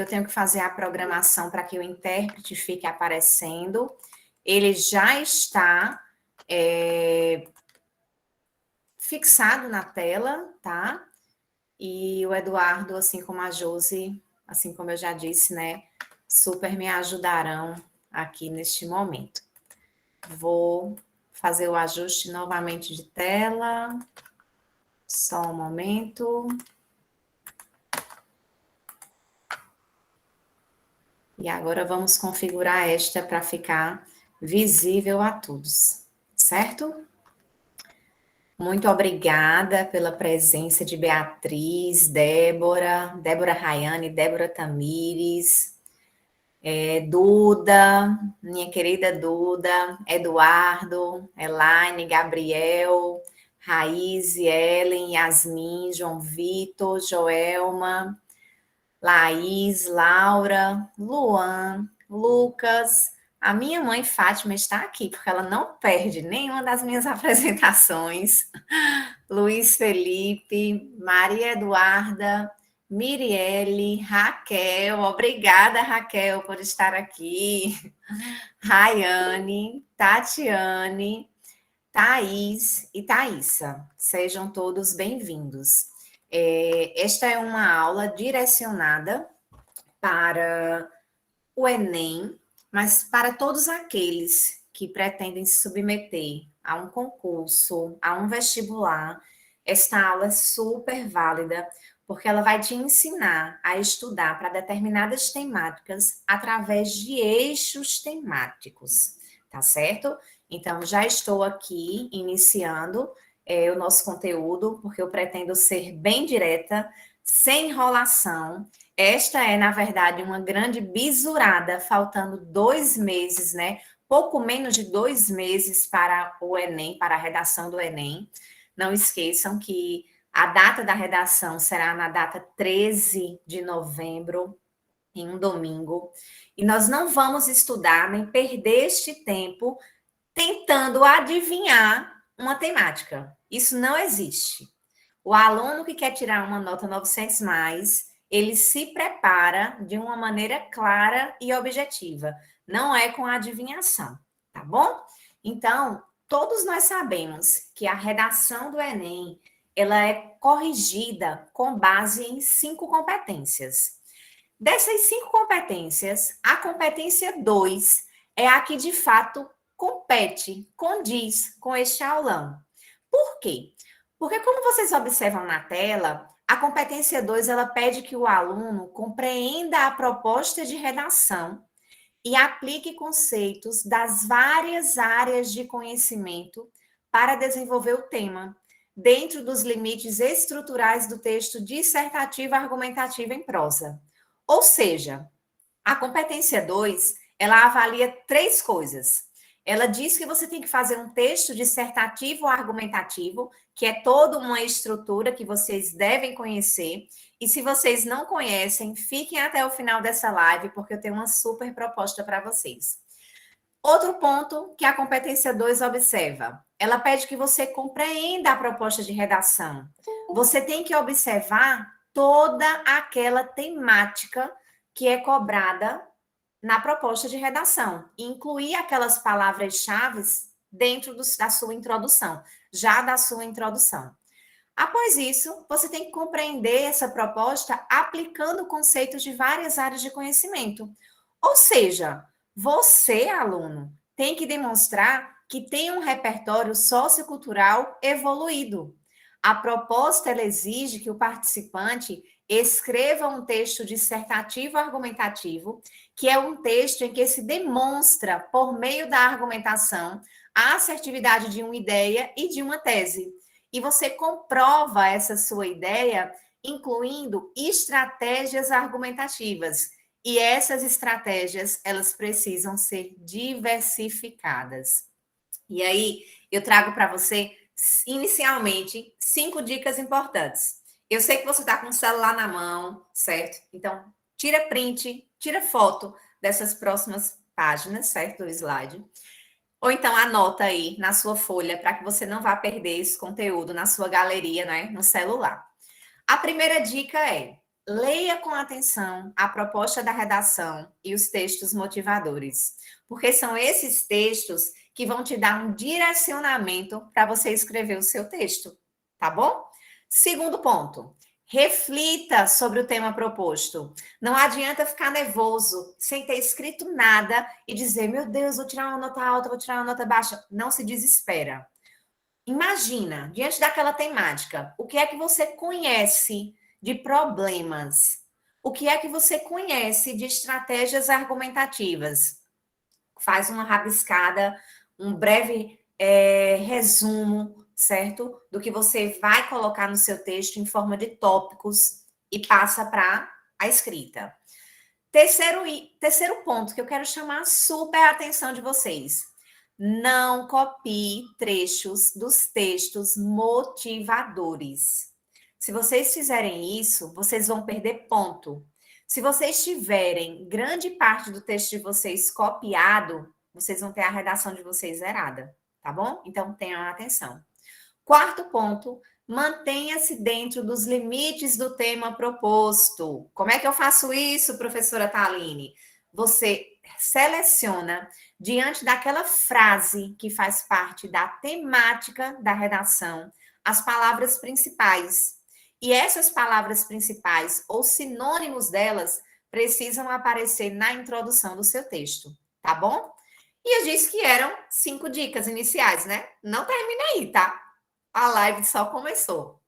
Eu tenho que fazer a programação para que o intérprete fique aparecendo. Ele já está fixado na tela, tá? E o Eduardo, assim como a Josi, assim como eu já disse, né? Super me ajudarão aqui neste momento. Vou fazer o ajuste novamente de tela. Só um momento. E agora vamos configurar esta para ficar visível a todos, certo? Muito obrigada pela presença de Beatriz, Débora Rayane, Débora Tamires, Duda, minha querida Duda, Eduardo, Elaine, Gabriel, Raiz, Ellen, Yasmin, João Vitor, Joelma, Laís, Laura, Luan, Lucas. A minha mãe Fátima está aqui, porque ela não perde nenhuma das minhas apresentações. Luiz Felipe, Maria Eduarda, Mirielle, Raquel. Obrigada, Raquel, por estar aqui. Rayane, Tatiane, Thaís e Thaísa. Sejam todos bem-vindos. Esta é uma aula direcionada para o Enem, mas para todos aqueles que pretendem se submeter a um concurso, a um vestibular, esta aula é super válida, porque ela vai te ensinar a estudar para determinadas temáticas através de eixos temáticos, tá certo? Então, já estou aqui iniciando o nosso conteúdo, porque eu pretendo ser bem direta, sem enrolação. Esta é, na verdade, uma grande bisurada, faltando 2 meses, né? Pouco menos de 2 meses para o Enem, para a redação do Enem. Não esqueçam que a data da redação será na data 13 de novembro, em um domingo. E nós não vamos estudar nem perder este tempo tentando adivinhar uma temática. Isso não existe. O aluno que quer tirar uma nota 900 mais, ele se prepara de uma maneira clara e objetiva. Não é com adivinhação, tá bom? Então, todos nós sabemos que a redação do Enem, ela é corrigida com base em 5 competências. Dessas 5 competências, a competência 2 é a que de fato compete, condiz com este aulão. Por quê? Porque, como vocês observam na tela, a competência 2 ela pede que o aluno compreenda a proposta de redação e aplique conceitos das várias áreas de conhecimento para desenvolver o tema, dentro dos limites estruturais do texto dissertativo argumentativo em prosa. Ou seja, a competência 2, ela avalia 3 coisas. Ela diz que você tem que fazer um texto dissertativo ou argumentativo, que é toda uma estrutura que vocês devem conhecer. E se vocês não conhecem, fiquem até o final dessa live, porque eu tenho uma super proposta para vocês. Outro ponto que a competência 2 observa, ela pede que você compreenda a proposta de redação. Você tem que observar toda aquela temática que é cobrada na proposta de redação, e incluir aquelas palavras-chave dentro da sua introdução, já da sua introdução. Após isso, você tem que compreender essa proposta aplicando conceitos de várias áreas de conhecimento. Ou seja, você, aluno, tem que demonstrar que tem um repertório sociocultural evoluído. A proposta ela exige que o participante escreva um texto dissertativo argumentativo, que é um texto em que se demonstra, por meio da argumentação, a assertividade de uma ideia e de uma tese. E você comprova essa sua ideia incluindo estratégias argumentativas. E essas estratégias, elas precisam ser diversificadas. E aí, eu trago para você, inicialmente, 5 dicas importantes. Eu sei que você está com o celular na mão, certo? Então, tira print, tira foto dessas próximas páginas, certo? Do slide. Ou então anota aí na sua folha para que você não vá perder esse conteúdo na sua galeria, né? No celular. A primeira dica é: leia com atenção a proposta da redação e os textos motivadores, porque são esses textos que vão te dar um direcionamento para você escrever o seu texto, tá bom? Segundo ponto, reflita sobre o tema proposto. Não adianta ficar nervoso sem ter escrito nada e dizer, meu Deus, vou tirar uma nota alta, vou tirar uma nota baixa. Não se desespera. Imagina, diante daquela temática, o que é que você conhece de problemas? O que é que você conhece de estratégias argumentativas? Faz uma rabiscada, um breve resumo, certo? Do que você vai colocar no seu texto em forma de tópicos e passa para a escrita. Terceiro ponto que eu quero chamar super a atenção de vocês. Não copie trechos dos textos motivadores. Se vocês fizerem isso, vocês vão perder ponto. Se vocês tiverem grande parte do texto de vocês copiado, vocês vão ter a redação de vocês zerada, tá bom? Então tenham atenção. Quarto ponto, mantenha-se dentro dos limites do tema proposto. Como é que eu faço isso, professora Thaline? Você seleciona diante daquela frase que faz parte da temática da redação, as palavras principais. E essas palavras principais ou sinônimos delas precisam aparecer na introdução do seu texto, tá bom? E eu disse que eram 5 dicas iniciais, né? Não termina aí, tá? A live só começou.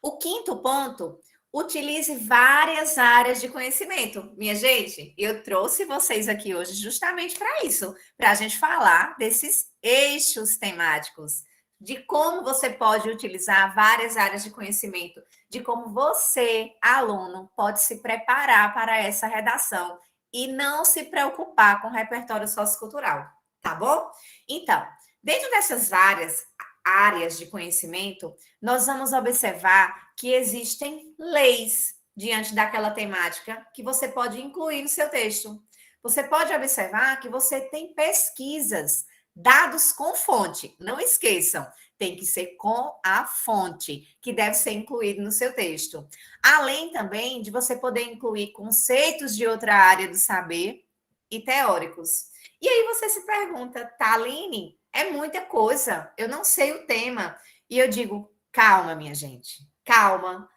O quinto ponto, utilize várias áreas de conhecimento. Minha gente, eu trouxe vocês aqui hoje justamente para isso, para a gente falar desses eixos temáticos, de como você pode utilizar várias áreas de conhecimento, de como você, aluno, pode se preparar para essa redação e não se preocupar com o repertório sociocultural, tá bom? Então, dentro dessas várias áreas de conhecimento, nós vamos observar que existem leis diante daquela temática que você pode incluir no seu texto. Você pode observar que você tem pesquisas, dados com fonte. Não esqueçam, tem que ser com a fonte, que deve ser incluído no seu texto. Além também de você poder incluir conceitos de outra área do saber e teóricos. E aí você se pergunta, Thaline, é muita coisa, eu não sei o tema. E eu digo, calma, minha gente, calma,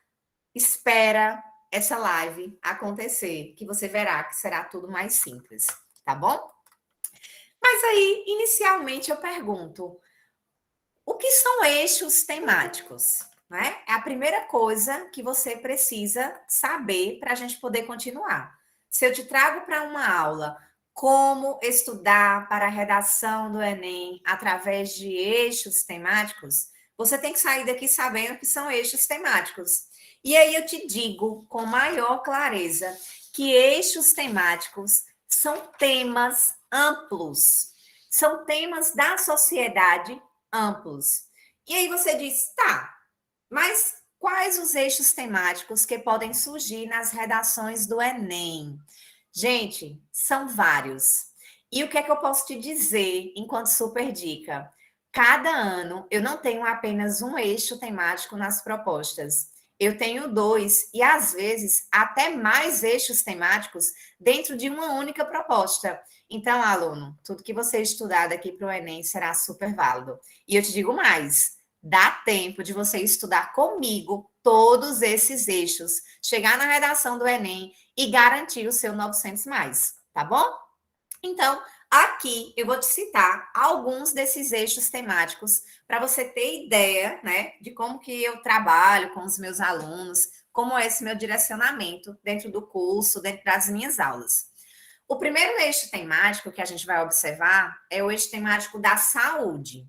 espera essa live acontecer, que você verá que será tudo mais simples, tá bom? Mas aí, inicialmente, eu pergunto, o que são eixos temáticos? Né? É a primeira coisa que você precisa saber para a gente poder continuar. Se eu te trago para uma aula como estudar para a redação do Enem através de eixos temáticos, você tem que sair daqui sabendo que são eixos temáticos. E aí eu te digo com maior clareza que eixos temáticos são temas amplos, são temas da sociedade amplos. E aí você diz, tá, mas quais os eixos temáticos que podem surgir nas redações do Enem? Gente, são vários. E o que é que eu posso te dizer enquanto super dica? Cada ano eu não tenho apenas um eixo temático nas propostas. Eu tenho 2 e às vezes até mais eixos temáticos dentro de uma única proposta. Então, aluno, tudo que você estudar daqui para o Enem será super válido. E eu te digo mais, dá tempo de você estudar comigo todos esses eixos, chegar na redação do Enem e garantir o seu 900 mais, tá bom? Então, aqui eu vou te citar alguns desses eixos temáticos para você ter ideia, né, de como que eu trabalho com os meus alunos, como é esse meu direcionamento dentro do curso, dentro das minhas aulas. O primeiro eixo temático que a gente vai observar é o eixo temático da saúde.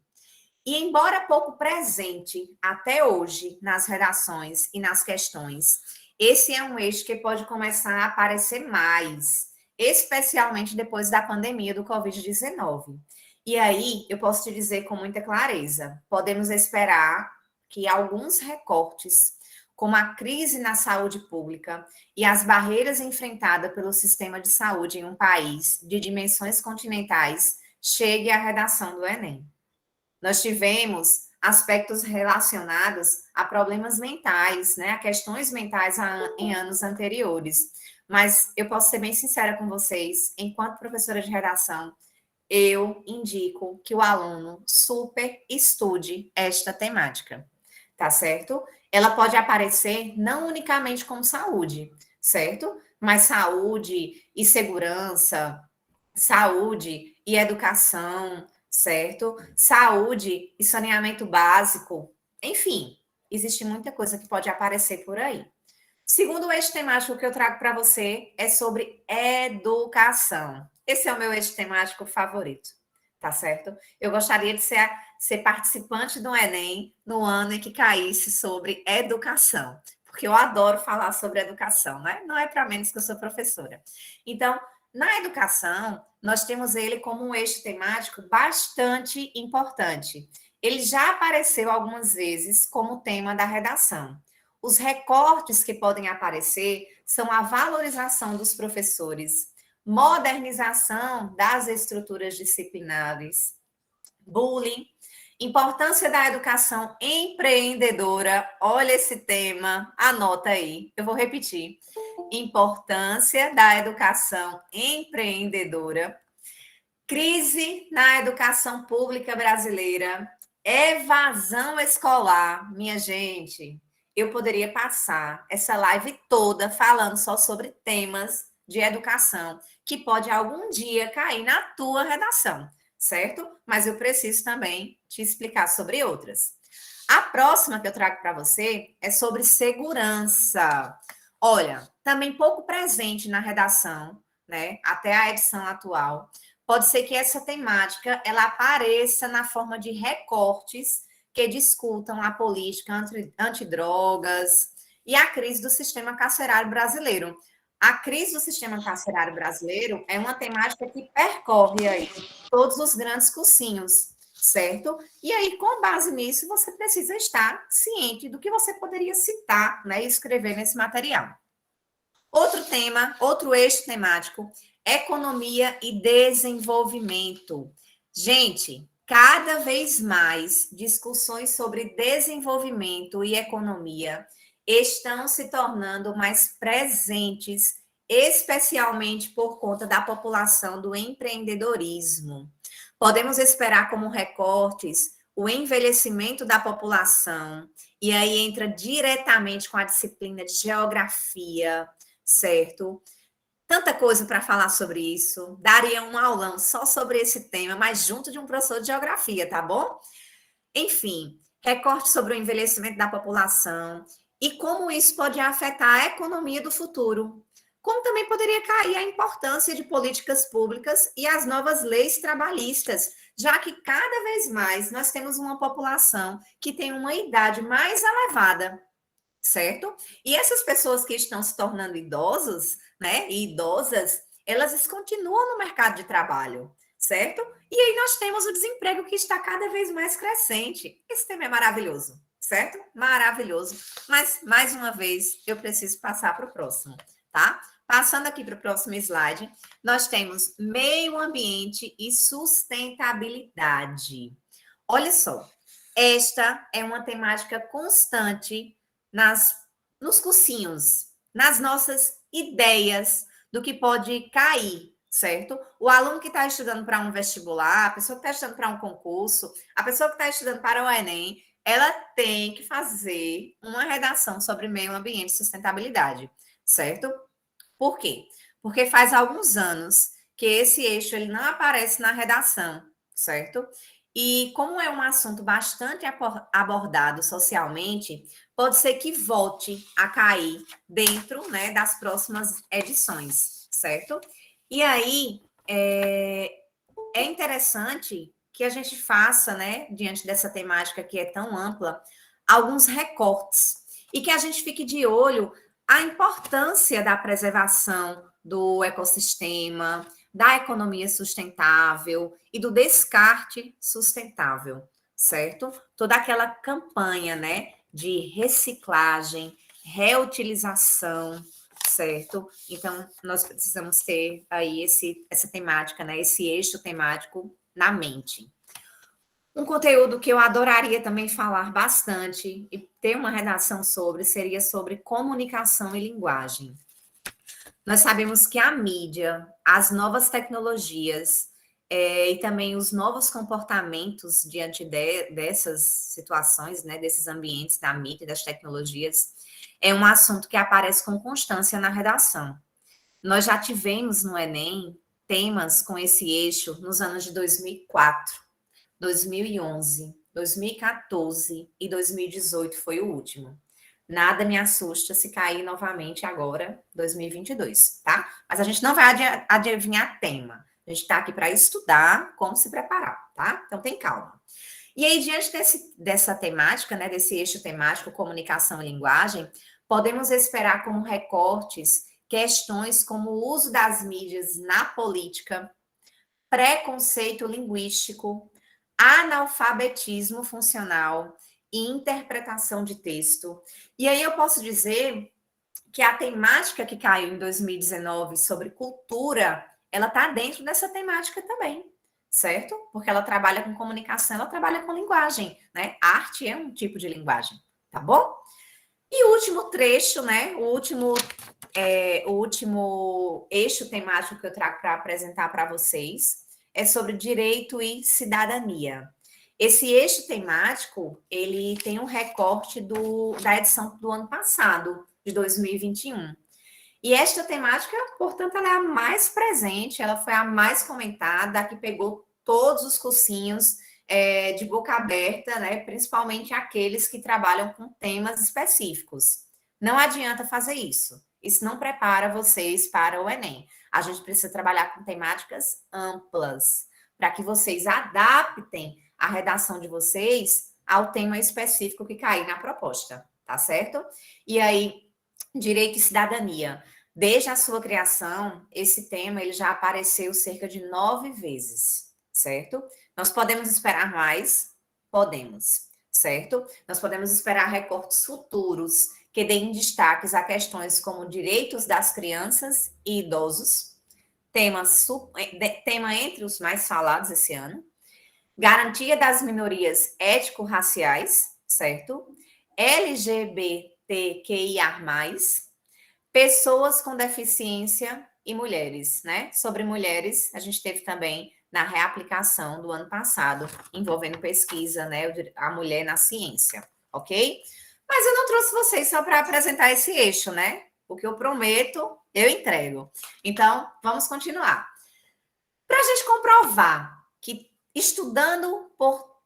E embora pouco presente até hoje nas redações e nas questões, esse é um eixo que pode começar a aparecer mais, especialmente depois da pandemia do Covid-19. E aí, eu posso te dizer com muita clareza, podemos esperar que alguns recortes, como a crise na saúde pública e as barreiras enfrentadas pelo sistema de saúde em um país de dimensões continentais, chegue à redação do Enem. Nós tivemos aspectos relacionados a problemas mentais, né, a questões mentais em anos anteriores. Mas eu posso ser bem sincera com vocês, enquanto professora de redação, eu indico que o aluno super estude esta temática, tá certo? Ela pode aparecer não unicamente como saúde, certo? Mas saúde e segurança, saúde e educação, certo? Saúde e saneamento básico, enfim, existe muita coisa que pode aparecer por aí. Segundo eixo temático que eu trago para você é sobre educação. Esse é o meu eixo temático favorito, tá certo? Eu gostaria de ser participante do Enem no ano em que caísse sobre educação, porque eu adoro falar sobre educação, né? Não é para menos que eu sou professora. Então, na educação, nós temos ele como um eixo temático bastante importante. Ele já apareceu algumas vezes como tema da redação. Os recortes que podem aparecer são a valorização dos professores, modernização das estruturas disciplinares, bullying, importância da educação empreendedora. Olha esse tema, anota aí, eu vou repetir. Importância da educação empreendedora, crise na educação pública brasileira, evasão escolar. Minha gente, eu poderia passar essa live toda falando só sobre temas de educação que pode algum dia cair na tua redação, certo? Mas eu preciso também te explicar sobre outras. A próxima que eu trago para você é sobre segurança. Olha, também pouco presente na redação, né? Até a edição atual. Pode ser que essa temática ela apareça na forma de recortes que discutam a política antidrogas e a crise do sistema carcerário brasileiro. A crise do sistema carcerário brasileiro é uma temática que percorre aí todos os grandes cursinhos, certo? E aí, com base nisso, você precisa estar ciente do que você poderia citar, né, e escrever nesse material. Outro tema, outro eixo temático, economia e desenvolvimento. Gente, cada vez mais discussões sobre desenvolvimento e economia estão se tornando mais presentes, especialmente por conta da população do empreendedorismo. Podemos esperar como recortes o envelhecimento da população, e aí entra diretamente com a disciplina de geografia, certo? Tanta coisa para falar sobre isso. Daria um aulão só sobre esse tema, mas junto de um professor de geografia, tá bom? Enfim, recorte sobre o envelhecimento da população e como isso pode afetar a economia do futuro. Como também poderia cair a importância de políticas públicas e as novas leis trabalhistas, já que cada vez mais nós temos uma população que tem uma idade mais elevada, certo? E essas pessoas que estão se tornando idosos, né, e idosas, elas continuam no mercado de trabalho, certo? E aí nós temos o desemprego que está cada vez mais crescente. Esse tema é maravilhoso, certo? Maravilhoso. Mas, mais uma vez, eu preciso passar para o próximo, tá? Passando aqui para o próximo slide, nós temos meio ambiente e sustentabilidade. Olha só, esta é uma temática constante nos cursinhos, nas nossas ideias do que pode cair, certo? O aluno que está estudando para um vestibular, a pessoa que está estudando para um concurso, a pessoa que está estudando para o Enem, ela tem que fazer uma redação sobre meio ambiente e sustentabilidade, certo? Por quê? Porque faz alguns anos que esse eixo ele não aparece na redação, certo? E como é um assunto bastante abordado socialmente, pode ser que volte a cair dentro, né, das próximas edições, certo? E aí é interessante que a gente faça, né, diante dessa temática que é tão ampla, alguns recortes e que a gente fique de olho a importância da preservação do ecossistema, da economia sustentável e do descarte sustentável, certo? Toda aquela campanha, né, de reciclagem, reutilização, certo? Então, nós precisamos ter aí essa temática, né, esse eixo temático na mente. Um conteúdo que eu adoraria também falar bastante e ter uma redação sobre seria sobre comunicação e linguagem. Nós sabemos que a mídia, as novas tecnologias e também os novos comportamentos diante dessas situações, né, desses ambientes da mídia e das tecnologias, é um assunto que aparece com constância na redação. Nós já tivemos no Enem temas com esse eixo nos anos de 2004, 2011, 2014 e 2018 foi o último. Nada me assusta se cair novamente agora, 2022, tá? Mas a gente não vai adivinhar tema. A gente está aqui para estudar como se preparar, tá? Então tem calma. E aí, diante dessa temática, né, desse eixo temático, comunicação e linguagem, podemos esperar como recortes questões como o uso das mídias na política, preconceito linguístico, analfabetismo funcional e interpretação de texto. E aí eu posso dizer que a temática que caiu em 2019 sobre cultura, ela está dentro dessa temática também, certo? Porque ela trabalha com comunicação, ela trabalha com linguagem, né? Arte é um tipo de linguagem, tá bom? E o último trecho, né? O último eixo temático que eu trago para apresentar para vocês é sobre direito e cidadania. Esse eixo temático, ele tem um recorte da edição do ano passado, de 2021. E esta temática, portanto, ela é a mais presente, ela foi a mais comentada, a que pegou todos os cursinhos de boca aberta, né? Principalmente aqueles que trabalham com temas específicos. Não adianta fazer isso. Isso não prepara vocês para o Enem. A gente precisa trabalhar com temáticas amplas, para que vocês adaptem a redação de vocês ao tema específico que cair na proposta, tá certo? E aí, direito e cidadania. Desde a sua criação, esse tema ele já apareceu cerca de 9 vezes, certo? Nós podemos esperar mais? Podemos, certo? Nós podemos esperar recortes futuros que deem destaques a questões como direitos das crianças e idosos, tema entre os mais falados esse ano, garantia das minorias étnico-raciais, certo? LGBTQIA+, pessoas com deficiência e mulheres, né? Sobre mulheres, a gente teve também na reaplicação do ano passado, envolvendo pesquisa, né? A mulher na ciência, ok? Mas eu não trouxe vocês só para apresentar esse eixo, né? O que eu prometo, eu entrego. Então, vamos continuar. Para a gente comprovar que estudando por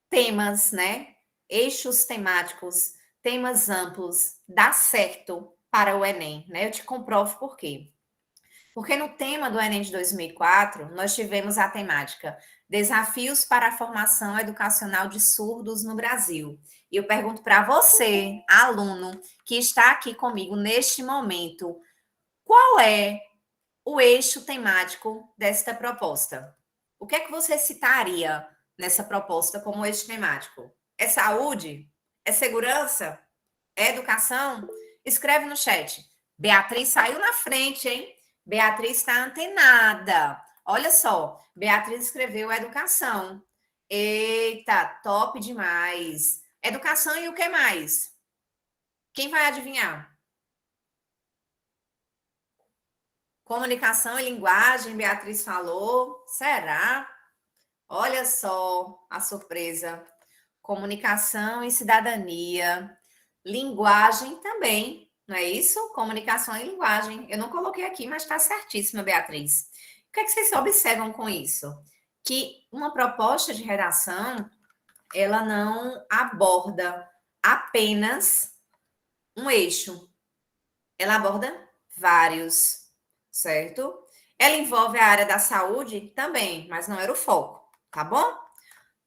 temas, né? Eixos temáticos, temas amplos, dá certo para o Enem, né? Eu te comprovo por quê. Porque no tema do Enem de 2004, nós tivemos a temática Desafios para a Formação Educacional de Surdos no Brasil. E eu pergunto para você, aluno, que está aqui comigo neste momento, qual é o eixo temático desta proposta? O que é que você citaria nessa proposta como eixo temático? É saúde? É segurança? É educação? Escreve no chat. Beatriz saiu na frente, hein? Beatriz está antenada. Olha só, Beatriz escreveu educação. Eita, top demais. Educação e o que mais? Quem vai adivinhar? Comunicação e linguagem, Beatriz falou. Será? Olha só a surpresa. Comunicação e cidadania. Linguagem também, não é isso? Comunicação e linguagem. Eu não coloquei aqui, mas está certíssima, Beatriz. O que é que vocês observam com isso? Que uma proposta de redação, ela não aborda apenas um eixo. Ela aborda vários, certo? Ela envolve a área da saúde também, mas não era o foco, tá bom?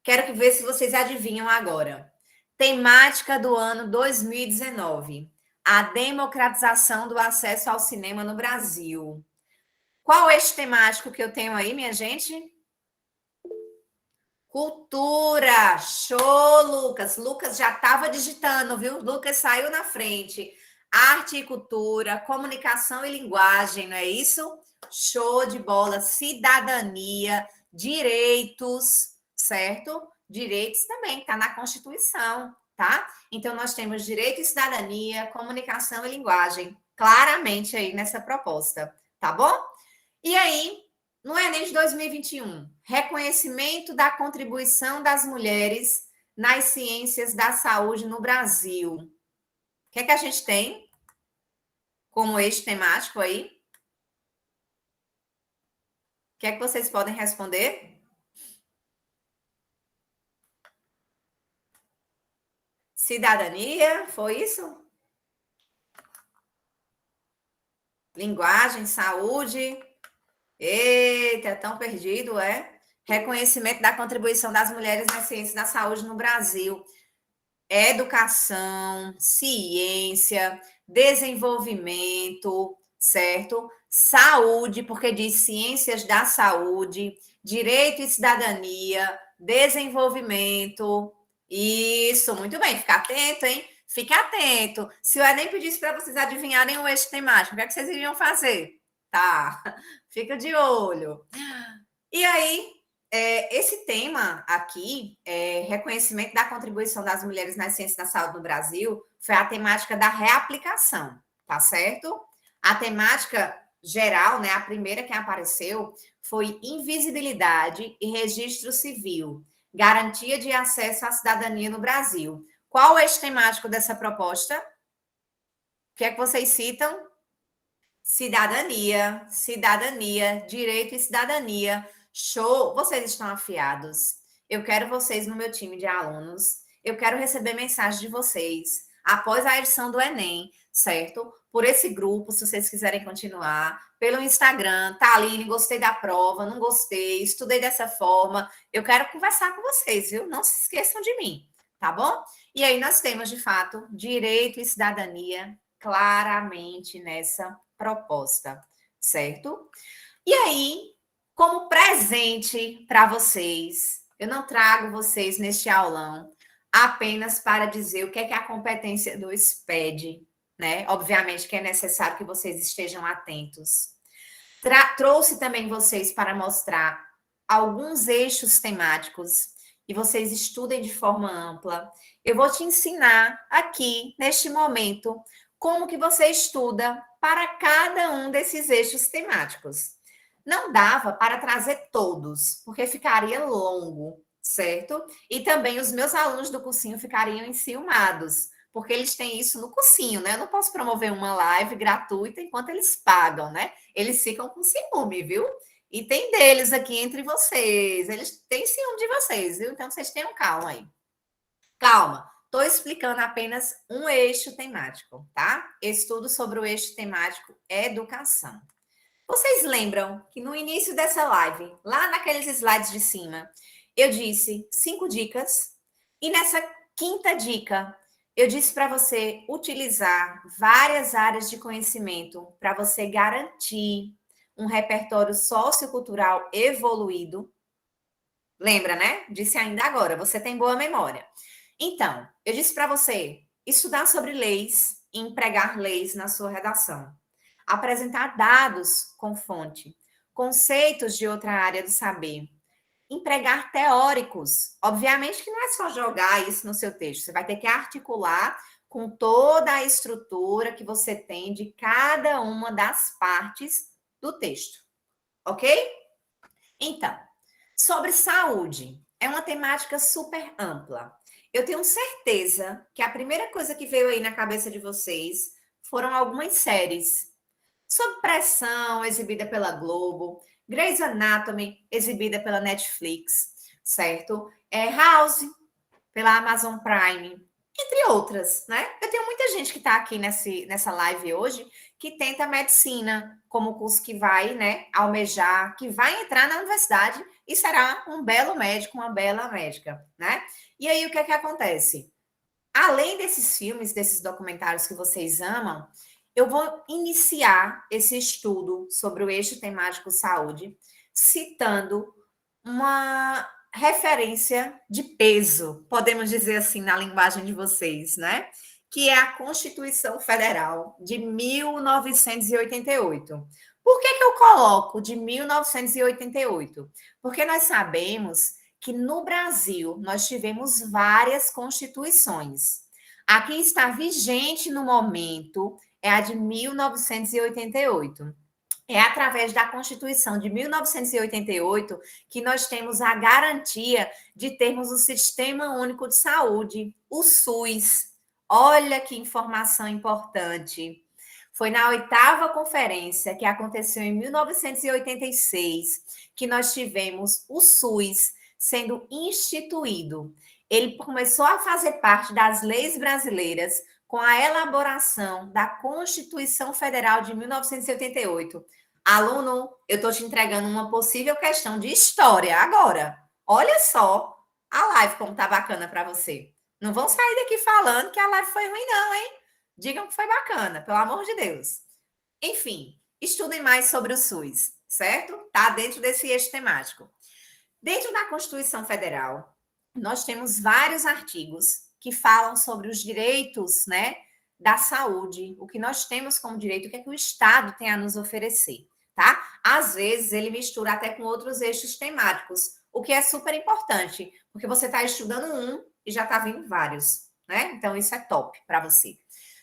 Quero ver se vocês adivinham agora. Temática do ano 2019. A democratização do acesso ao cinema no Brasil. Qual é esse temático que eu tenho aí, minha gente? Cultura. Show, Lucas. Lucas já estava digitando, viu? Lucas saiu na frente. Arte e cultura, comunicação e linguagem, não é isso? Show de bola. Cidadania, direitos, certo? Direitos também, está na Constituição, tá? Então, nós temos direito e cidadania, comunicação e linguagem, claramente aí nessa proposta, tá bom? E aí, no Enem de 2021, reconhecimento da contribuição das mulheres nas ciências da saúde no Brasil. O que é que a gente tem como eixo temático aí? O que é que vocês podem responder? Cidadania, foi isso? Linguagem, saúde. Eita, tão perdido, é? Reconhecimento da contribuição das mulheres nas ciências da saúde no Brasil. Educação, ciência, desenvolvimento, certo? Saúde, porque diz ciências da saúde, direito e cidadania, desenvolvimento. Isso, muito bem, fica atento, hein? Fica atento. Se o Enem pedisse para vocês adivinharem o eixo temático, o que é que vocês iriam fazer? Tá, fica de olho. E aí, esse tema aqui, reconhecimento da contribuição das mulheres nas ciências da saúde no Brasil, foi a temática da reaplicação, tá certo? A temática geral, né, a primeira que apareceu, foi invisibilidade e registro civil, garantia de acesso à cidadania no Brasil. Qual é o eixo temático dessa proposta? O que é que vocês citam? Cidadania, cidadania, direito e cidadania. Show! Vocês estão afiados. Eu quero vocês no meu time de alunos. Eu quero receber mensagem de vocês após a edição do Enem, certo? Por esse grupo, se vocês quiserem continuar, pelo Instagram, Thaline, gostei da prova, não gostei, estudei dessa forma. Eu quero conversar com vocês, viu? Não se esqueçam de mim, tá bom? E aí nós temos, de fato, direito e cidadania claramente nessa proposta, certo? E aí, como presente para vocês, eu não trago vocês neste aulão apenas para dizer o que é a competência do SPED, né? Obviamente que é necessário que vocês estejam atentos. Trouxe também vocês para mostrar alguns eixos temáticos e vocês estudem de forma ampla. Eu vou te ensinar aqui, neste momento, como que você estuda para cada um desses eixos temáticos. Não dava para trazer todos, porque ficaria longo, certo? E também os meus alunos do cursinho ficariam enciumados, porque eles têm isso no cursinho, né? Eu não posso promover uma live gratuita enquanto eles pagam, né? Eles ficam com ciúme, viu? E tem deles aqui entre vocês. Eles têm ciúme de vocês, viu? Então vocês tenham calma aí. Calma. Estou explicando apenas um eixo temático, tá? Estudo sobre o eixo temático educação. Vocês lembram que no início dessa live, lá naqueles slides de cima, eu disse 5 dicas e nessa quinta dica eu disse para você utilizar várias áreas de conhecimento para você garantir um repertório sociocultural evoluído. Lembra, né? Disse ainda agora, você tem boa memória. Então, eu disse para você estudar sobre leis e empregar leis na sua redação. Apresentar dados com fonte, conceitos de outra área do saber. Empregar teóricos. Obviamente que não é só jogar isso no seu texto, você vai ter que articular com toda a estrutura que você tem de cada uma das partes do texto. Ok? Então, sobre saúde. É uma temática super ampla. Eu tenho certeza que a primeira coisa que veio aí na cabeça de vocês foram algumas séries. Sob Pressão, exibida pela Globo. Grey's Anatomy, exibida pela Netflix, certo? House, pela Amazon Prime, entre outras, né? Eu tenho muita gente que está aqui nessa live hoje que tenta medicina como curso que vai, né, almejar, que vai entrar na universidade e será um belo médico, uma bela médica, né? E aí o que é que acontece? Além desses filmes, desses documentários que vocês amam, eu vou iniciar esse estudo sobre o eixo temático saúde, citando uma referência de peso, podemos dizer assim, na linguagem de vocês, né? Que é a Constituição Federal de 1988. Por que eu coloco de 1988? Porque nós sabemos que no Brasil nós tivemos várias constituições. Aqui está vigente no momento, é a de 1988. É através da Constituição de 1988 que nós temos a garantia de termos o Sistema Único de Saúde, o SUS. Olha que informação importante. Foi na 8ª conferência, que aconteceu em 1986, que nós tivemos o SUS sendo instituído. Ele começou a fazer parte das leis brasileiras com a elaboração da Constituição Federal de 1988. Aluno, eu estou te entregando uma possível questão de história agora. Olha só a live como tá bacana para você. Não vão sair daqui falando que a live foi ruim não, hein? Digam que foi bacana, pelo amor de Deus. Enfim, estudem mais sobre o SUS, certo? Tá dentro desse eixo temático. Dentro da Constituição Federal, nós temos vários artigos que falam sobre os direitos, né, da saúde, o que nós temos como direito, o que é que o Estado tem a nos oferecer, tá? Às vezes ele mistura até com outros eixos temáticos, o que é super importante, porque você está estudando um e já está vindo vários, né? Então isso é top para você.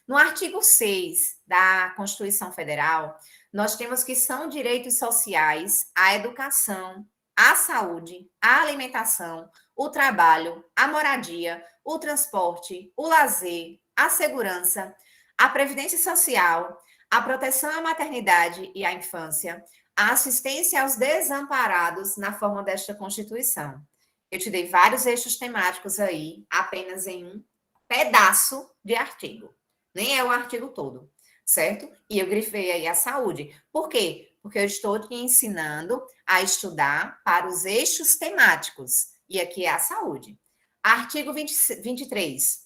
No artigo 6 da Constituição Federal, nós temos que são direitos sociais a educação, a saúde, a alimentação, o trabalho, a moradia, o transporte, o lazer, a segurança, a previdência social, a proteção à maternidade e à infância, a assistência aos desamparados na forma desta Constituição. Eu te dei vários eixos temáticos aí, apenas em um pedaço de artigo. Nem é o artigo todo, certo? E eu grifei aí a saúde. Por quê? Porque eu estou te ensinando a estudar para os eixos temáticos. E aqui é a saúde. Artigo 23.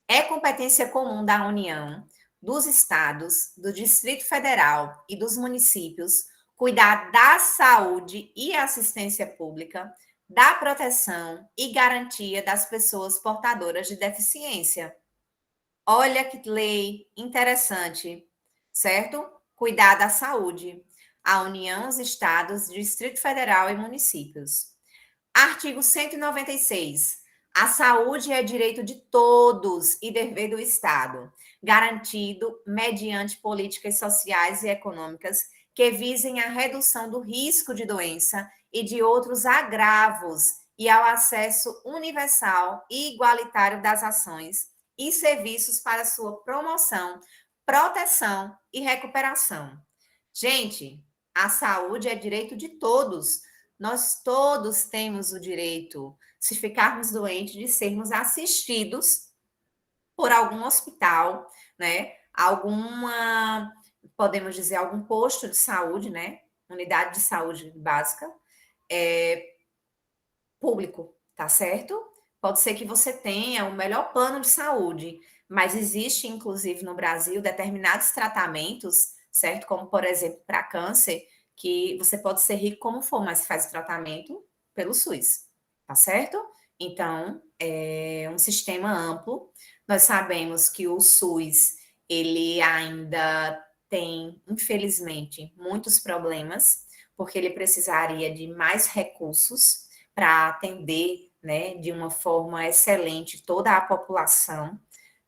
É competência comum da União, dos estados, do Distrito Federal e dos municípios cuidar da saúde e assistência pública, da proteção e garantia das pessoas portadoras de deficiência. Olha que lei interessante, certo? Cuidar da saúde. A União, os estados, Distrito Federal e municípios. Artigo 196. A saúde é direito de todos e dever do Estado, garantido mediante políticas sociais e econômicas que visem a redução do risco de doença e de outros agravos e ao acesso universal e igualitário das ações e serviços para sua promoção, proteção e recuperação. Gente, a saúde é direito de todos. Nós todos temos o direito, se ficarmos doentes, de sermos assistidos por algum hospital, né? Alguma, podemos dizer, algum posto de saúde, né? Unidade de saúde básica, público, tá certo? Pode ser que você tenha o melhor plano de saúde, mas existe, inclusive, no Brasil, determinados tratamentos, certo? Como, por exemplo, para câncer, que você pode ser rico como for, mas faz o tratamento pelo SUS, tá certo? Então, é um sistema amplo. Nós sabemos que o SUS, ele ainda tem, infelizmente, muitos problemas, porque ele precisaria de mais recursos para atender, né, de uma forma excelente toda a população,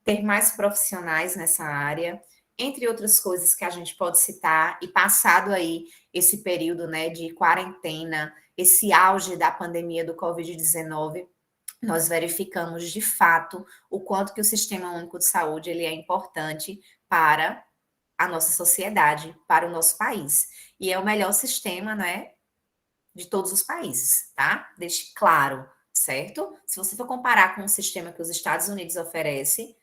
ter mais profissionais nessa área, entre outras coisas que a gente pode citar, e passado aí esse período, né, de quarentena, esse auge da pandemia do Covid-19, nós verificamos de fato o quanto que o Sistema Único de Saúde ele é importante para a nossa sociedade, para o nosso país. E é o melhor sistema, né, de todos os países, tá? Deixe claro, certo? Se você for comparar com o sistema que os Estados Unidos oferece,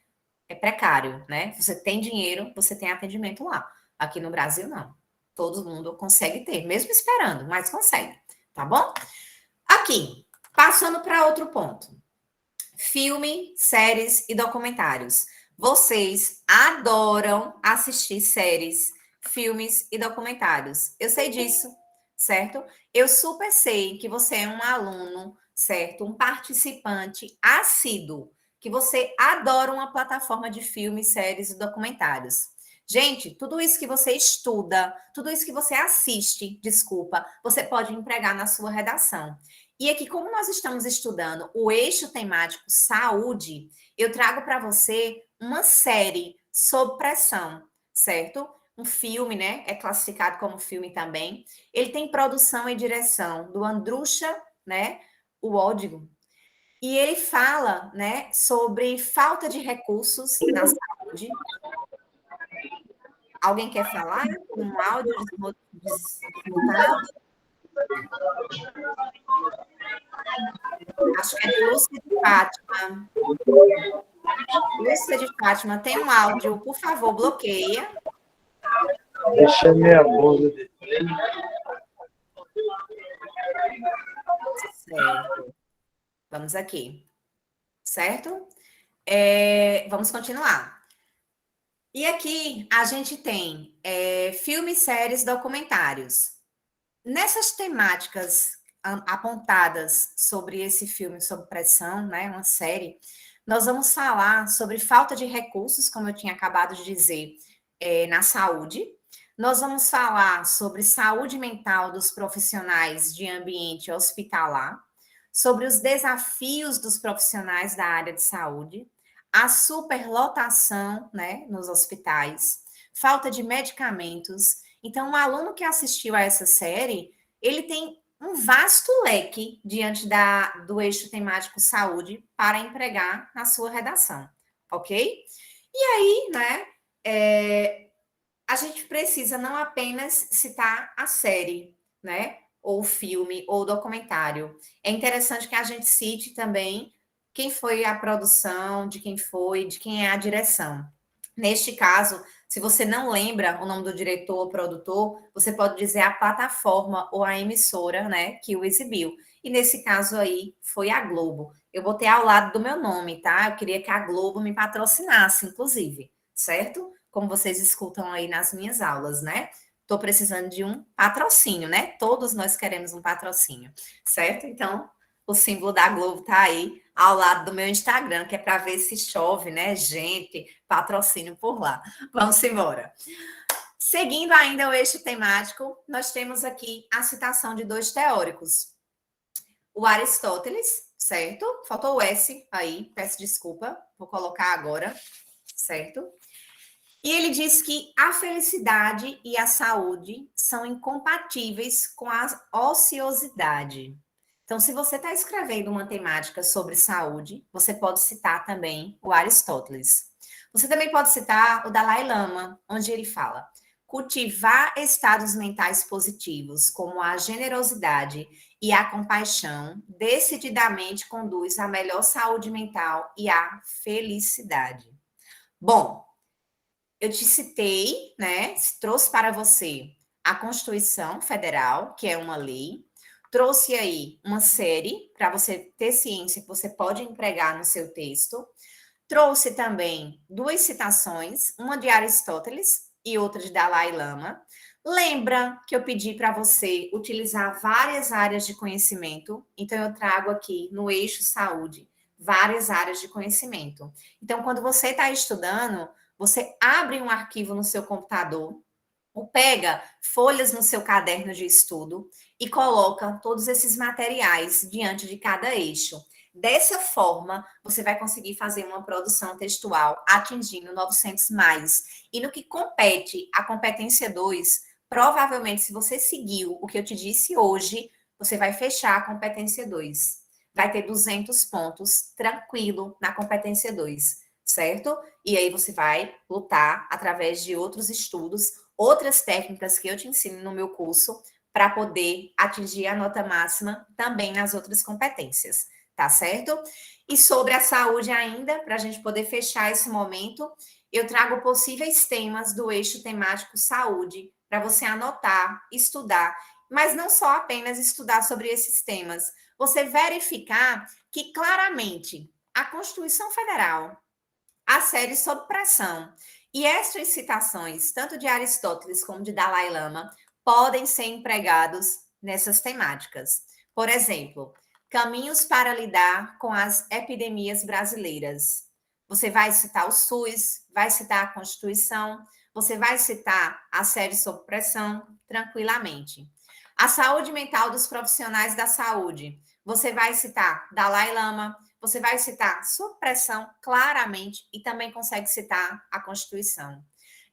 é precário, né? Você tem dinheiro, você tem atendimento lá. Aqui no Brasil, não. Todo mundo consegue ter, mesmo esperando, mas consegue, tá bom? Aqui, passando para outro ponto. Filme, séries e documentários. Vocês adoram assistir séries, filmes e documentários. Eu sei disso, certo? Eu super sei que você é um aluno, certo? Um participante assíduo, que você adora uma plataforma de filmes, séries e documentários. Gente, tudo isso que você estuda, tudo isso que você assiste, desculpa, você pode empregar na sua redação. E aqui, como nós estamos estudando o eixo temático saúde, eu trago para você uma série sob pressão, certo? Um filme, né? É classificado como filme também. Ele tem produção e direção do Andrusha, né? O Ódigo. E ele fala, né, sobre falta de recursos na saúde. Alguém quer falar? Um áudio desmutado? Acho que é de Lúcia de Fátima. Lúcia de Fátima, tem um áudio, por favor, bloqueia. Deixa minha bunda de Certo. Vamos aqui. Certo? Vamos continuar. E aqui a gente tem filmes, séries, documentários. Nessas temáticas apontadas sobre esse filme, sobre pressão, né, uma série, nós vamos falar sobre falta de recursos, como eu tinha acabado de dizer, na saúde. Nós vamos falar sobre saúde mental dos profissionais de ambiente hospitalar, sobre os desafios dos profissionais da área de saúde, a superlotação, né, nos hospitais, falta de medicamentos. Então, um aluno que assistiu a essa série, ele tem um vasto leque diante do eixo temático saúde para empregar na sua redação, ok? E aí, né, a gente precisa não apenas citar a série, né, ou o filme, ou o documentário. É interessante que a gente cite também quem foi a produção, de quem é a direção. Neste caso, se você não lembra o nome do diretor ou produtor, você pode dizer a plataforma ou a emissora, né, que o exibiu. E nesse caso aí foi a Globo. Eu botei ao lado do meu nome, tá? Eu queria que a Globo me patrocinasse, inclusive, certo? Como vocês escutam aí nas minhas aulas, né? Estou precisando de um patrocínio, né? Todos nós queremos um patrocínio, certo? Então, o símbolo da Globo tá aí ao lado do meu Instagram, que é para ver se chove, né? Gente, patrocínio por lá. Vamos embora. Seguindo ainda o eixo temático, nós temos aqui a citação de dois teóricos. O Aristóteles, certo? Faltou o S aí, peço desculpa, vou colocar agora, certo? E ele diz que a felicidade e a saúde são incompatíveis com a ociosidade. Então, se você está escrevendo uma temática sobre saúde, você pode citar também o Aristóteles. Você também pode citar o Dalai Lama, onde ele fala: cultivar estados mentais positivos, como a generosidade e a compaixão, decididamente conduz à melhor saúde mental e à felicidade. Bom, eu te citei, né? Trouxe para você a Constituição Federal, que é uma lei, trouxe aí uma série para você ter ciência que você pode empregar no seu texto. Trouxe também duas citações, uma de Aristóteles e outra de Dalai Lama. Lembra que eu pedi para você utilizar várias áreas de conhecimento? Então, eu trago aqui no eixo saúde várias áreas de conhecimento. Então, quando você está estudando, você abre um arquivo no seu computador, ou pega folhas no seu caderno de estudo e coloca todos esses materiais diante de cada eixo. Dessa forma, você vai conseguir fazer uma produção textual atingindo 900 mais. E no que compete a competência 2, provavelmente, se você seguiu o que eu te disse hoje, você vai fechar a competência 2. Vai ter 200 pontos tranquilo na competência 2, certo? E aí você vai lutar através de outros estudos, outras técnicas que eu te ensino no meu curso, para poder atingir a nota máxima também nas outras competências, tá certo? E sobre a saúde ainda, para a gente poder fechar esse momento, eu trago possíveis temas do eixo temático saúde, para você anotar, estudar, mas não só apenas estudar sobre esses temas, você verificar que claramente a Constituição Federal, a série Sob Pressão e estas citações, tanto de Aristóteles como de Dalai Lama, podem ser empregados nessas temáticas. Por exemplo, caminhos para lidar com as epidemias brasileiras. Você vai citar o SUS, vai citar a Constituição, você vai citar a série Sob Pressão tranquilamente. A saúde mental dos profissionais da saúde. Você vai citar Dalai Lama, você vai citar supressão claramente e também consegue citar a Constituição.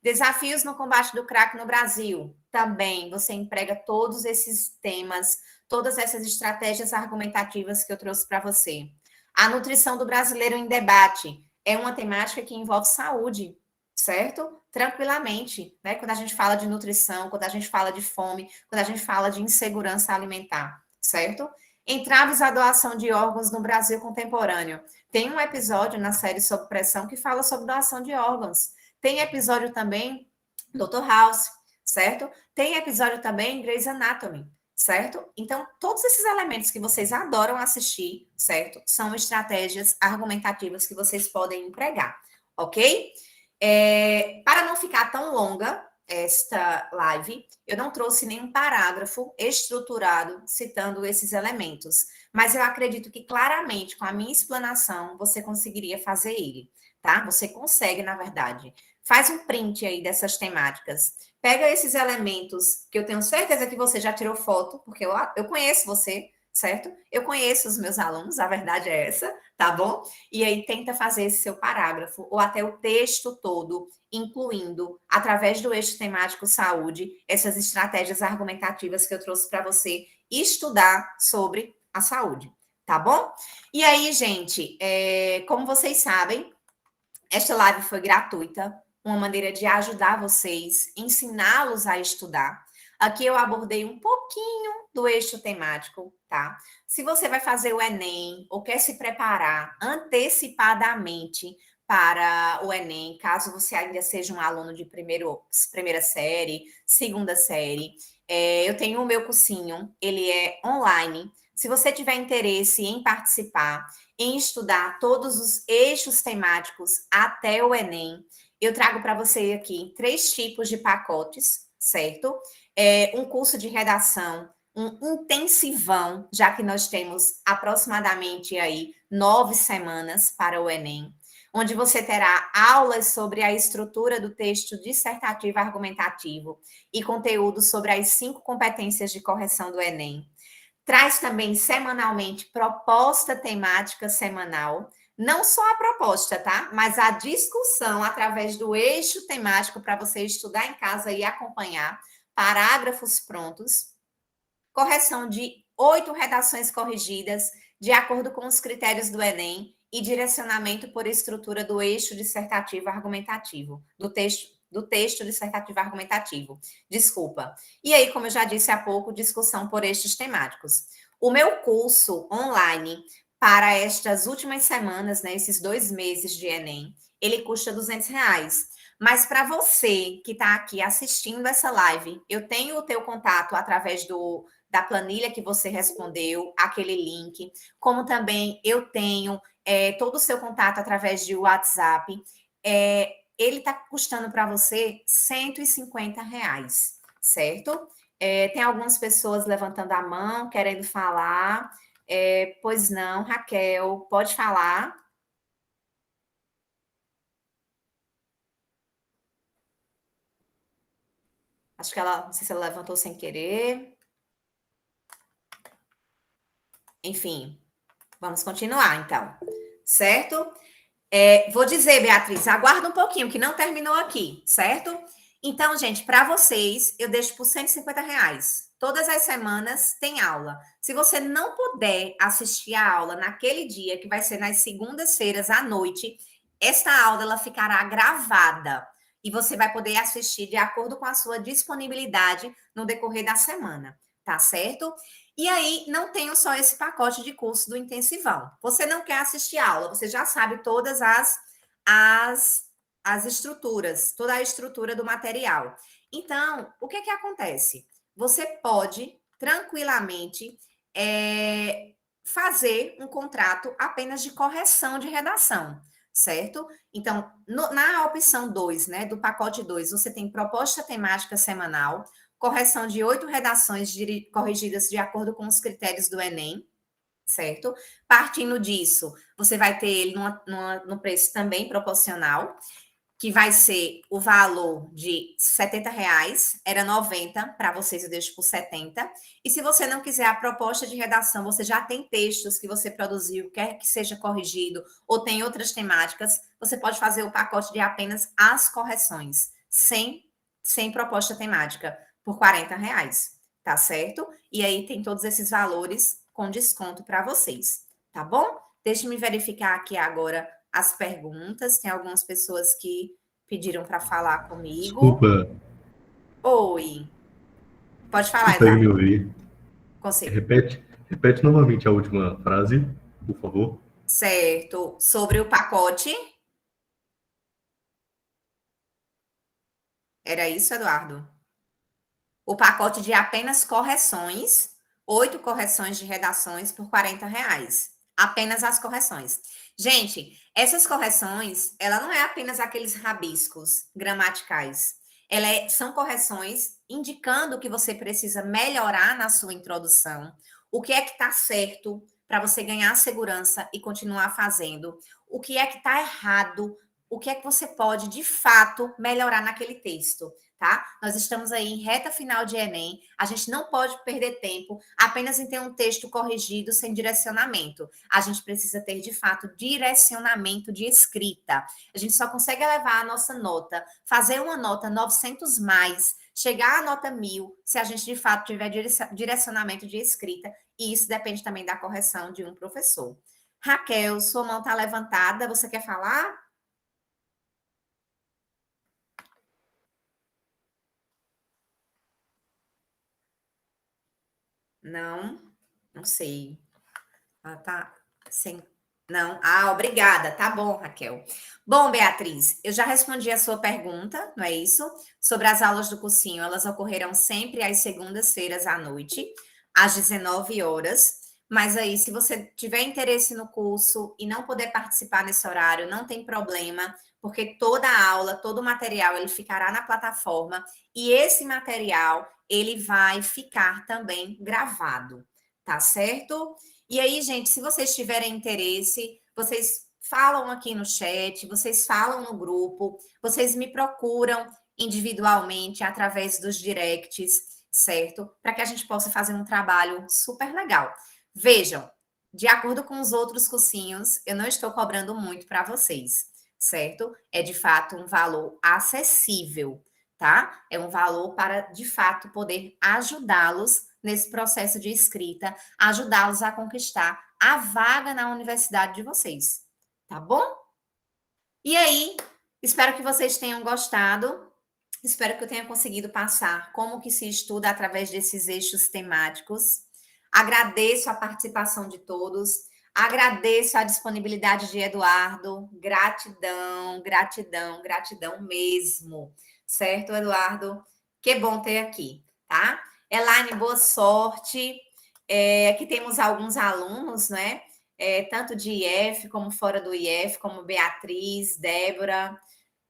Desafios no combate do crack no Brasil. Também você emprega todos esses temas, todas essas estratégias argumentativas que eu trouxe para você. A nutrição do brasileiro em debate é uma temática que envolve saúde, certo? Tranquilamente, né? Quando a gente fala de nutrição, quando a gente fala de fome, quando a gente fala de insegurança alimentar, certo? Entraves à doação de órgãos no Brasil contemporâneo. Tem um episódio na série Sob Pressão que fala sobre doação de órgãos. Tem episódio também Dr. House, certo? Tem episódio também Grey's Anatomy, certo? Então, todos esses elementos que vocês adoram assistir, certo? São estratégias argumentativas que vocês podem empregar, ok? Para não ficar tão longa esta live, eu não trouxe nenhum parágrafo estruturado citando esses elementos, mas eu acredito que claramente com a minha explanação você conseguiria fazer ele, tá? Você consegue, na verdade. Faz um print aí dessas temáticas. Pega esses elementos que eu tenho certeza que você já tirou foto, porque eu conheço você, certo? Eu conheço os meus alunos, a verdade é essa, tá bom? E aí tenta fazer esse seu parágrafo ou até o texto todo, incluindo, através do eixo temático saúde, essas estratégias argumentativas que eu trouxe para você estudar sobre a saúde, tá bom? E aí, gente, como vocês sabem, esta live foi gratuita, uma maneira de ajudar vocês, ensiná-los a estudar. Aqui eu abordei um pouquinho do eixo temático, tá? Se você vai fazer o Enem ou quer se preparar antecipadamente para o Enem, caso você ainda seja um aluno de primeira série, segunda série, eu tenho o meu cursinho, ele é online. Se você tiver interesse em participar, em estudar todos os eixos temáticos até o Enem, eu trago para você aqui 3 tipos de pacotes, certo? Um curso de redação, um intensivão, já que nós temos aproximadamente aí 9 semanas para o Enem, onde você terá aulas sobre a estrutura do texto dissertativo argumentativo e conteúdo sobre as 5 competências de correção do Enem. Traz também semanalmente proposta temática semanal, não só a proposta, tá? Mas a discussão através do eixo temático para você estudar em casa e acompanhar, parágrafos prontos, correção de 8 redações corrigidas de acordo com os critérios do Enem e direcionamento por estrutura do eixo dissertativo argumentativo, do texto dissertativo argumentativo. Desculpa. E aí, como eu já disse há pouco, discussão por eixos temáticos. O meu curso online para estas últimas semanas, né, esses 2 meses de Enem, ele custa R$200. Mas para você que está aqui assistindo essa live, eu tenho o teu contato através da planilha que você respondeu, aquele link, como também eu tenho todo o seu contato através de WhatsApp. Ele está custando para você R$150, certo? Tem algumas pessoas levantando a mão, querendo falar. Pois não, Raquel, pode falar. Acho que ela, não sei se ela levantou sem querer. Enfim, vamos continuar, então. Certo? Vou dizer, Beatriz, aguarda um pouquinho, que não terminou aqui, certo? Então, gente, para vocês, eu deixo por R$150. Todas as semanas tem aula. Se você não puder assistir a aula naquele dia, que vai ser nas segundas-feiras à noite, esta aula ela ficará gravada e você vai poder assistir de acordo com a sua disponibilidade no decorrer da semana, tá certo? E aí, não tenho só esse pacote de curso do intensivão. Você não quer assistir aula, você já sabe todas as estruturas, toda a estrutura do material. Então, o que acontece? Você pode, tranquilamente, fazer um contrato apenas de correção de redação, certo? Então, na opção 2, né, do pacote 2, você tem proposta temática semanal, correção de 8 redações corrigidas de acordo com os critérios do Enem, certo? Partindo disso, você vai ter ele no preço também proporcional, que vai ser o valor de R$ 70, era 90, para vocês eu deixo por 70. E se você não quiser a proposta de redação, você já tem textos que você produziu, quer que seja corrigido, ou tem outras temáticas, você pode fazer o pacote de apenas as correções, sem proposta temática, por R$ 40, tá certo? E aí tem todos esses valores com desconto para vocês, tá bom? Deixe-me verificar aqui agora as perguntas. Tem algumas pessoas que pediram para falar comigo. Desculpa, Oi. Pode falar, consegue me Eduardo. ouvir? Consigo. Repete novamente a última frase, por favor. Certo. Sobre o pacote. Era isso, Eduardo? O pacote de apenas correções, 8 correções de redações por R$ 40. Apenas as correções. Gente, essas correções, ela não é apenas aqueles rabiscos gramaticais. São correções indicando o que você precisa melhorar na sua introdução, o que é que está certo para você ganhar segurança e continuar fazendo, o que é que está errado, o que é que você pode, de fato, melhorar naquele texto. Tá? Nós estamos aí em reta final de Enem, a gente não pode perder tempo apenas em ter um texto corrigido sem direcionamento. A gente precisa ter, de fato, direcionamento de escrita. A gente só consegue elevar a nossa nota, fazer uma nota 900 mais, chegar à nota 1000, se a gente, de fato, tiver direcionamento de escrita, e isso depende também da correção de um professor. Raquel, sua mão está levantada, você quer falar? Não sei. Ela tá sem. Não. Ah, obrigada. Tá bom, Raquel. Bom, Beatriz, eu já respondi a sua pergunta, não é isso? Sobre as aulas do cursinho. Elas ocorrerão sempre às segundas-feiras à noite, às 19 horas. Mas aí, se você tiver interesse no curso e não puder participar nesse horário, não tem problema, porque toda a aula, todo o material, ele ficará na plataforma e esse material, ele vai ficar também gravado, tá certo? E aí, gente, se vocês tiverem interesse, vocês falam aqui no chat, vocês falam no grupo, vocês me procuram individualmente através dos directs, certo? Para que a gente possa fazer um trabalho super legal. Vejam, de acordo com os outros cursinhos, eu não estou cobrando muito para vocês, certo? É de fato um valor acessível, tá? É um valor para, de fato, poder ajudá-los nesse processo de escrita, ajudá-los a conquistar a vaga na universidade de vocês, tá bom? E aí, espero que vocês tenham gostado, espero que eu tenha conseguido passar como que se estuda através desses eixos temáticos. Agradeço a participação de todos, agradeço a disponibilidade de Eduardo, gratidão, gratidão, gratidão mesmo, certo, Eduardo? Que bom ter aqui, tá? Elaine, boa sorte. Aqui temos alguns alunos, né? Tanto de IF como fora do IF, como Beatriz, Débora,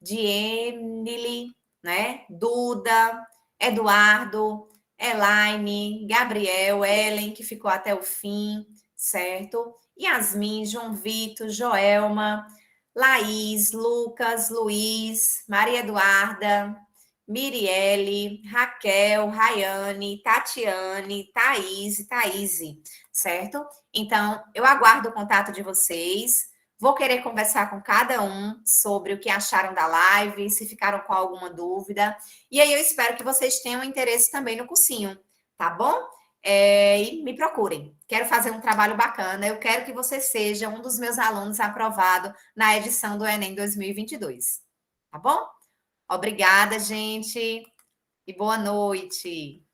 de Emily, né? Duda, Eduardo, Elaine, Gabriel, Ellen, que ficou até o fim, certo? Yasmin, João Vitor, Joelma, Laís, Lucas, Luiz, Maria Eduarda, Miriele, Raquel, Rayane, Tatiane, Thaís, certo? Então, eu aguardo o contato de vocês. Vou querer conversar com cada um sobre o que acharam da live, se ficaram com alguma dúvida. E aí eu espero que vocês tenham interesse também no cursinho, tá bom? E me procurem. Quero fazer um trabalho bacana. Eu quero que você seja um dos meus alunos aprovado na edição do Enem 2022. Tá bom? Obrigada, gente. E boa noite.